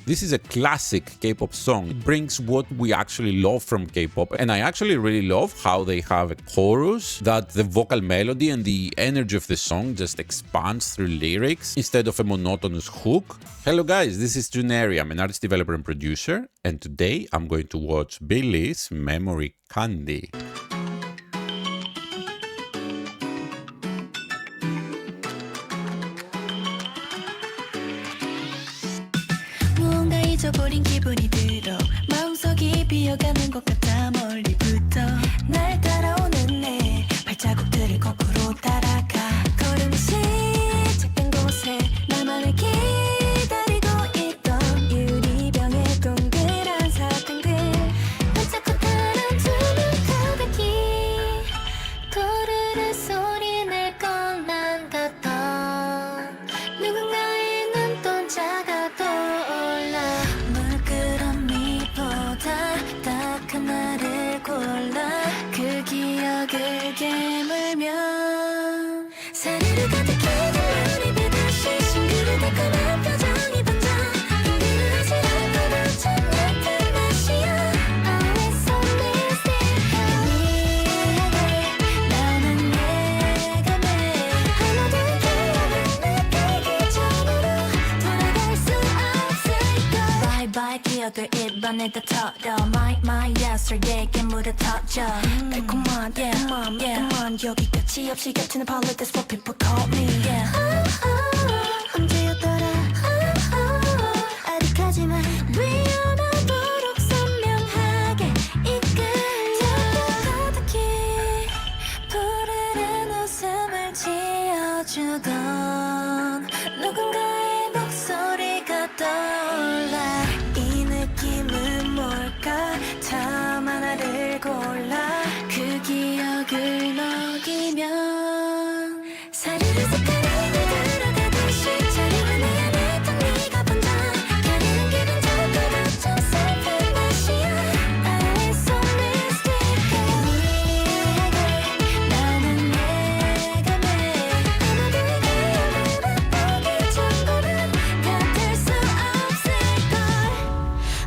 This is a classic K-pop song. It brings what we actually love from K-pop, and I actually really love how they have a chorus that the vocal melody and the energy of the song just expands through lyrics instead of a monotonous hook. Hello guys, this is Juneri. I'm an artist, developer and producer, and today I'm going to watch Billy's Memory Candy. 잊어버린 기분이 들어 마음속이 비어가는 것 같아 멀리부터 날 따라오는 내 발자국들을 거꾸로 따라가 걸음이 시작된 곳에 나만을 기다리고 있던 유리병의 동그란 사탕들 반짝고 타는 주문 가득히 도르르 소리 낼 것만 같던 누군가의 눈동자가 떠올라 딱한 나를 골라 그 기억을 깨물면 사르르 가득히 든 눈이 다시 싱그러 달콤한 표정이 번져 흔들리지 않고도 참 옅은 맛이야 Always so mystic 미안해 나는 내가 매 하나도 기억을 느끼기 전으로 돌아갈 수 없을걸 Bye bye 기억을 입안에다 털어 My yesterday 깨물어 터져 달콤한 달콤한 여기 끝이 없이 겹치는 party That's what people call me yeah. 언제였더라 아득하지만 위험하도록 선명하게 이끌려 가득히 푸르른 웃음을 지어주던 누군가의 목소리가 떠올라 이 느낌은 뭘까 참 하나를 골라 그 기억을 먹이면 사르르 색깔이 들어가듯이 차려운 내 안에 딱 네가 번져 가는 기분 좋고 좀 슬픈 맛이야 Always so mystic 미안해 나는 내가 매 아무도 기억을 맛보기 전부는 같을 수 없을걸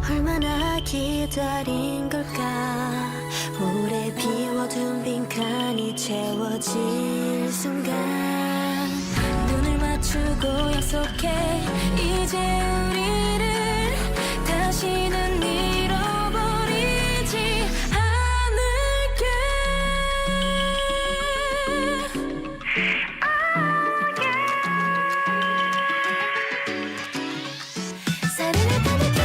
얼마나 기다린 걸까 오래 비워둔 빈칸이 채워질 순간 눈을 맞추고 약속해 이제 우리를 다시는 잃어버리지 않을게 사르르 가득히 든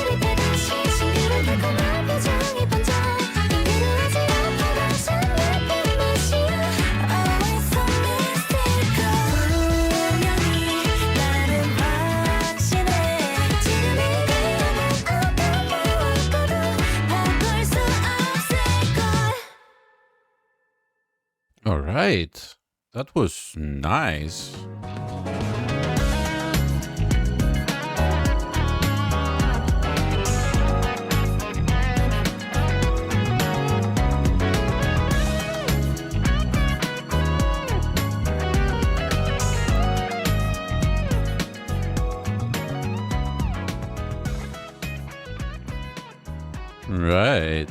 우리 배 다시 싱그러운 달콤한 표정이 번져 흔들리지 않고도 참 옅은 맛이야 Always so mystical 분명히 나는 확신해 지금 이 기억은 어떤 무엇과도 바꿀 수 없을걸 Alright, that was nice. Right.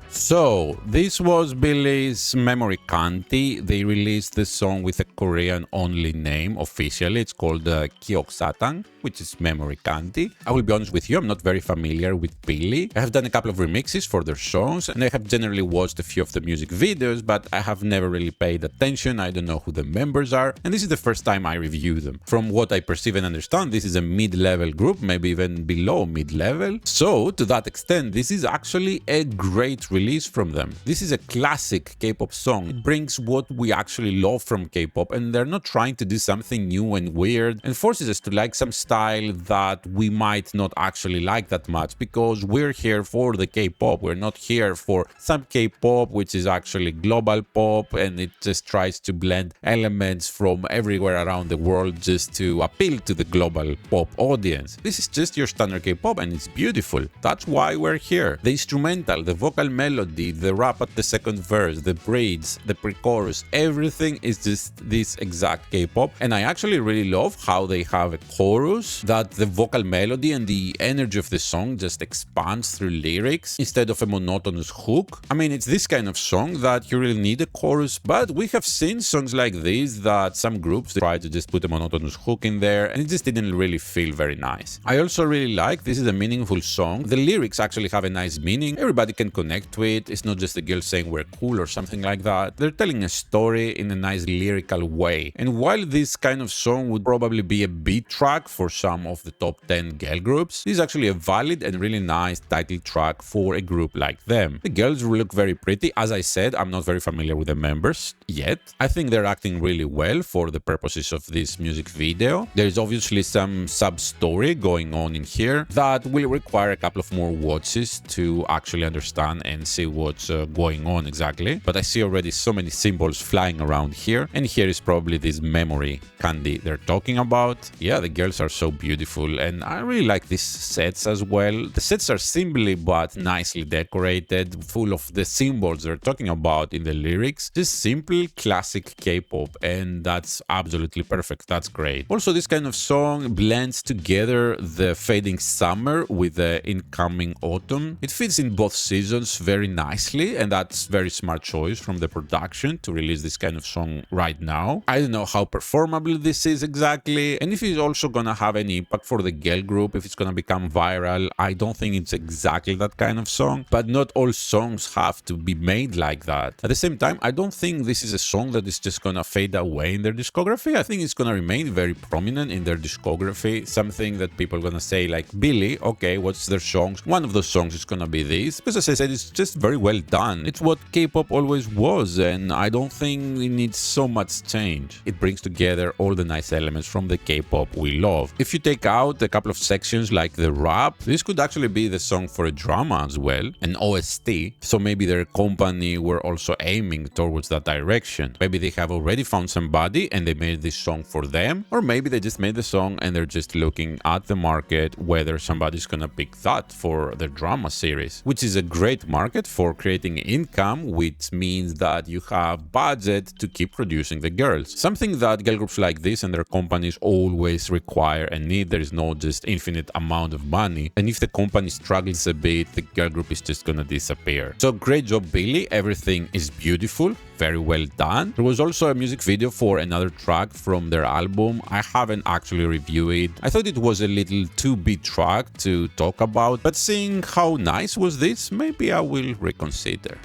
So, this was Billy's Memory Candy. They released the song with a Korean-only name officially. It's called Kyoksatang, which is Memory Candy. I will be honest with you, I'm not very familiar with Billy. I have done a couple of remixes for their songs, and I have generally watched a few of the music videos, but I have never really paid attention. I don't know who the members are, and this is the first time I review them. From what I perceive and understand, this is a mid-level group, maybe even below mid-level. So, to that extent, this is actually a great release from them. This is a classic K-pop song. It brings what we actually love from K-pop, and they're not trying to do something new and weird and forces us to like some style that we might not actually like that much, because we're here for the K-pop. We're not here for some K-pop which is actually global pop and it just tries to blend elements from everywhere around the world just to appeal to the global pop audience. This is just your standard K-pop and it's beautiful. That's why we're here. The instrumental, the vocal melody, the rap at the second verse, the bridge, the pre-chorus, everything is just this exact K-pop, and I actually really love how they have a chorus chorus, that the vocal melody and the energy of the song just expands through lyrics instead of a monotonous hook. I mean, it's this kind of song that you really need a chorus, but we have seen songs like this that some groups try to just put a monotonous hook in there and it just didn't really feel very nice. I also really like this is a meaningful song. The lyrics actually have a nice meaning. Everybody can connect to it. It's not just the girls saying we're cool or something like that. They're telling a story in a nice lyrical way. And while this kind of song would probably be a beat track for some of the top 10 girl groups, this is actually a valid and really nice title track for a group like them. The girls look very pretty. As I said, I'm not very familiar with the members yet. I think they're acting really well for the purposes of this music video. There is obviously some sub-story going on in here that will require a couple of more watches to actually understand and see what's going on exactly. But I see already so many symbols flying around here, and here is probably this memory candy they're talking about. Yeah, the girls are so beautiful, and I really like these sets as well. The sets are simply but nicely decorated, full of the symbols they're talking about in the lyrics. Just simple classic K-pop, and that's absolutely perfect. That's great. Also, this kind of song blends together the fading summer with the incoming autumn. It fits in both seasons very nicely, and that's very smart choice from the production to release this kind of song right now. I don't know how performable this is exactly, and if it's also gonna have any impact for the girl group, if it's gonna become viral. I don't think it's exactly that kind of song, but not all songs have to be made like that. At the same time, I don't think this is a song that is just gonna fade away in their discography. I think it's gonna remain very prominent in their discography, something that people are gonna say like, Billie, okay, what's their songs? One of those songs is gonna be this, because as I said, it's just very well done. It's what K-pop always was, and I don't think it needs so much change. It brings together all the nice elements from the K-pop we love. If you take out a couple of sections like the rap, this could actually be the song for a drama as well, an OST, so maybe their company were also aiming towards that direction. Maybe they have already found somebody and they made this song for them, or maybe they just made the song and they're just looking at the market whether somebody's gonna pick that for their drama series, which is a great market for creating income, which means that you have budget to keep producing the girls. Something that girl groups like this and their companies always require and need. There is no just infinite amount of money, and if the company struggles a bit, the girl group is just gonna disappear. So great job, Billie. Everything is beautiful, very well done. There was also a music video for another track from their album. I haven't actually reviewed it. I thought it was a little too big track to talk about, but seeing how nice was this, maybe I will reconsider.